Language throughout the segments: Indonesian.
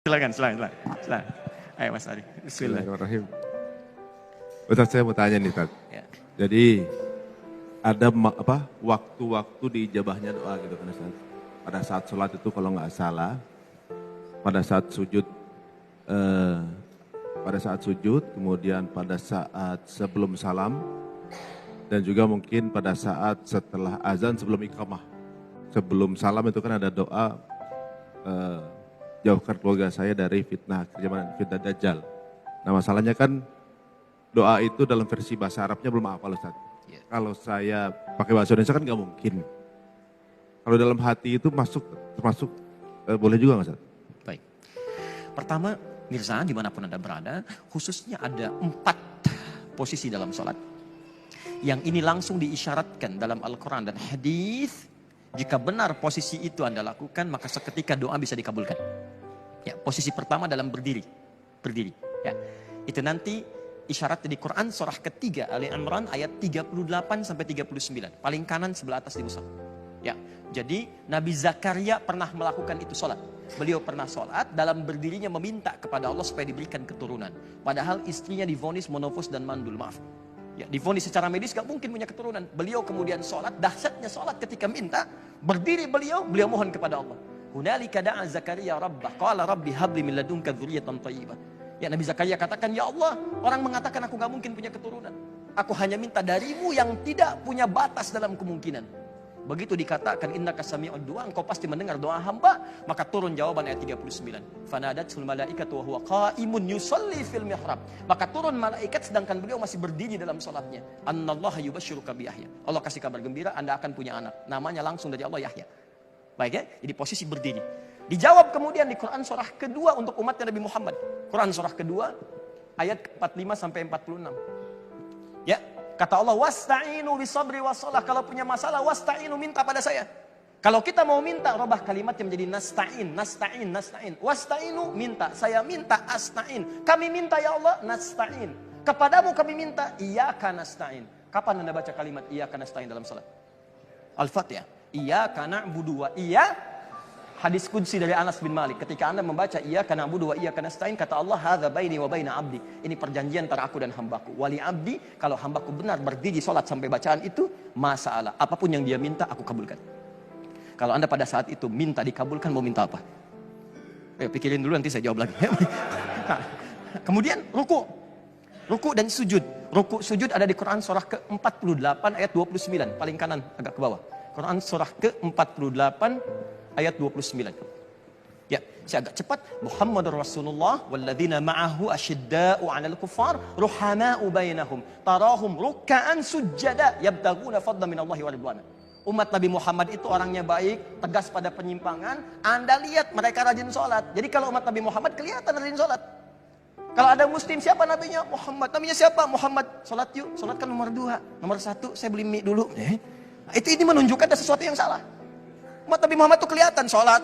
Silakan. Ayo Mas Ari. Bismillahirrahmanirrahim. Ustaz, saya mau tanya nih, Ustaz. Ya. Jadi ada waktu-waktu diijabahnya doa gitu kan, Ustaz. Pada saat sholat itu kalau nggak salah, pada saat sujud, kemudian pada saat sebelum salam, dan juga mungkin pada saat setelah azan sebelum iqamah. Sebelum salam itu kan ada doa, jauhkan keluarga saya dari fitnah Dajjal. Nah masalahnya kan doa itu dalam versi bahasa Arabnya belum hafal, Ustaz. Yeah. Kalau saya pakai bahasa Indonesia kan nggak mungkin. Kalau dalam hati itu termasuk boleh juga nggak, Ustaz? Baik. Pertama, Mirza dimanapun Anda berada, khususnya ada 4 posisi dalam sholat. Yang ini langsung diisyaratkan dalam Al-Quran dan hadis. Jika benar posisi itu Anda lakukan, maka seketika doa bisa dikabulkan. Ya, posisi pertama dalam berdiri. Ya, itu nanti isyarat di Quran surah ketiga Ali Imran ayat 38 sampai 39. Paling kanan sebelah atas di mushaf. Ya, jadi Nabi Zakaria pernah melakukan itu sholat. Beliau pernah sholat dalam berdirinya meminta kepada Allah supaya diberikan keturunan. Padahal istrinya divonis monofos dan mandul, maaf. Ya, divonis secara medis gak mungkin punya keturunan. Beliau kemudian sholat, dahsyatnya sholat ketika minta, berdiri beliau mohon kepada Allah. Hunalika da'a Zakaria rabbah, qala rabbi habli min ladunka dzurriyyatan thayyibah. Ya, Nabi Zakaria katakan, ya Allah, orang mengatakan aku gak mungkin punya keturunan. Aku hanya minta darimu yang tidak punya batas dalam kemungkinan. Begitu dikatakan innaka sami'ud du'a, engkau pasti mendengar doa hamba, maka turun jawaban ayat 39. Fanadatul malaikatu wa huwa qa'imun yusalli fil mihrab. Maka turun malaikat sedangkan beliau masih berdiri dalam salatnya. Annallaha yubashshiruka bi Yahya. Allah kasih kabar gembira, Anda akan punya anak. Namanya langsung dari Allah Yahya. Baik ya, jadi posisi berdiri. Dijawab kemudian di Quran surah kedua untuk umatnya Nabi Muhammad. Quran surah kedua ayat 45 sampai 46. Ya, kata Allah, wasta'inu bisabri wassalah. Kalau punya masalah, wasta'inu, minta pada saya. Kalau kita mau minta, robah kalimatnya menjadi nasta'in. Wasta'inu, minta. Saya minta, asta'in. Kami minta ya Allah, nasta'in. Kepadamu kami minta, iyyaka nasta'in. Kapan Anda baca kalimat iyyaka nasta'in dalam salat? Al-Fatihah. Iyyaka na'budu wa hadis qudsi dari Anas bin Malik. Ketika Anda membaca iyyaka na'budu wa iyyaka nasta'in, kata Allah, hadza baini wa baina abdi. Ini perjanjian antara aku dan hambaku. Wali abdi, kalau hambaku benar berdiri salat sampai bacaan itu, masalah. Apapun yang dia minta, aku kabulkan. Kalau Anda pada saat itu minta dikabulkan, mau minta apa? Pikirin dulu, nanti saya jawab lagi. Nah, kemudian ruku dan sujud. Ruku sujud ada di Quran surah ke-48 ayat 29. Paling kanan agak ke bawah. Quran surah ke-48 ayat 29. Ya, saya agak cepat. Muhammadur Rasulullah walladzina ma'ahu asyidda'u 'alal kuffar ruhama'u bainahum tarahum ruk'an sujada yabtaguna fadlan minallahi wa ridwana. Umat Nabi Muhammad itu orangnya baik, tegas pada penyimpangan. Anda lihat mereka rajin sholat. Jadi kalau umat Nabi Muhammad kelihatan rajin sholat. Kalau ada muslim, siapa nabinya? Muhammad. Nabinya siapa? Muhammad. Sholat yuk. Sholat kan nomor 2. Nomor 1, saya beli mie dulu. Ini menunjukkan ada sesuatu yang salah. Umat Nabi Muhammad itu kelihatan sholat.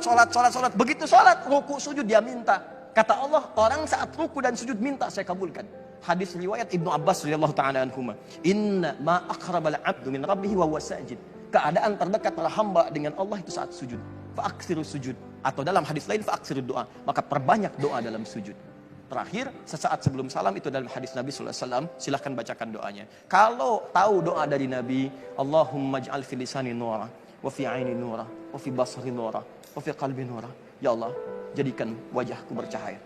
Begitu sholat, ruku sujud dia minta. Kata Allah, orang saat ruku dan sujud minta, saya kabulkan. Hadis riwayat Ibnu Abbas radhiyallahu ta'ala anhuma. Inna ma aqrabal 'abdu min rabbih wa huwa sajid. Keadaan terdekat para hamba dengan Allah itu saat sujud. Fa'aksiru sujud. Atau dalam hadis lain, fa'aksiru doa. Maka perbanyak doa dalam sujud. Terakhir, sesaat sebelum salam itu dalam hadis Nabi SAW, silahkan bacakan doanya. Kalau tahu doa dari Nabi, Allahumma ij'al fil lisani nura, wa fi aini nura, wa fi basari nura, wa fi qalbi nura. Ya Allah, jadikan wajahku bercahaya,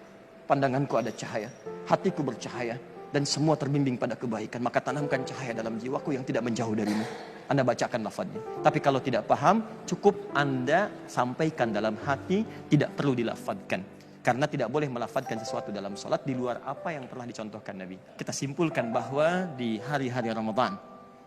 pandanganku ada cahaya, hatiku bercahaya, dan semua terbimbing pada kebaikan. Maka tanamkan cahaya dalam jiwaku yang tidak menjauh darimu. Anda bacakan lafadznya. Tapi kalau tidak paham, cukup Anda sampaikan dalam hati, tidak perlu dilafadzkan. Karena tidak boleh melafadzkan sesuatu dalam sholat di luar apa yang telah dicontohkan Nabi. Kita simpulkan bahwa di hari-hari Ramadan,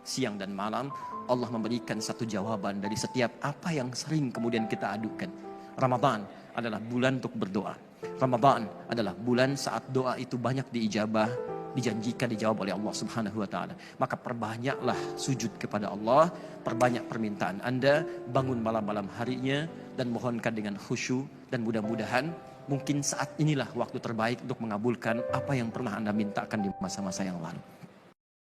siang dan malam, Allah memberikan satu jawaban dari setiap apa yang sering kemudian kita adukan. Ramadan adalah bulan untuk berdoa. Ramadan adalah bulan saat doa itu banyak diijabah, dijanjikan dijawab oleh Allah Subhanahu wa ta'ala. Maka perbanyaklah sujud kepada Allah, perbanyak permintaan Anda, bangun malam-malam harinya, dan mohonkan dengan khusyuk, dan mudah-mudahan mungkin saat inilah waktu terbaik untuk mengabulkan apa yang pernah Anda mintakan di masa-masa yang lalu.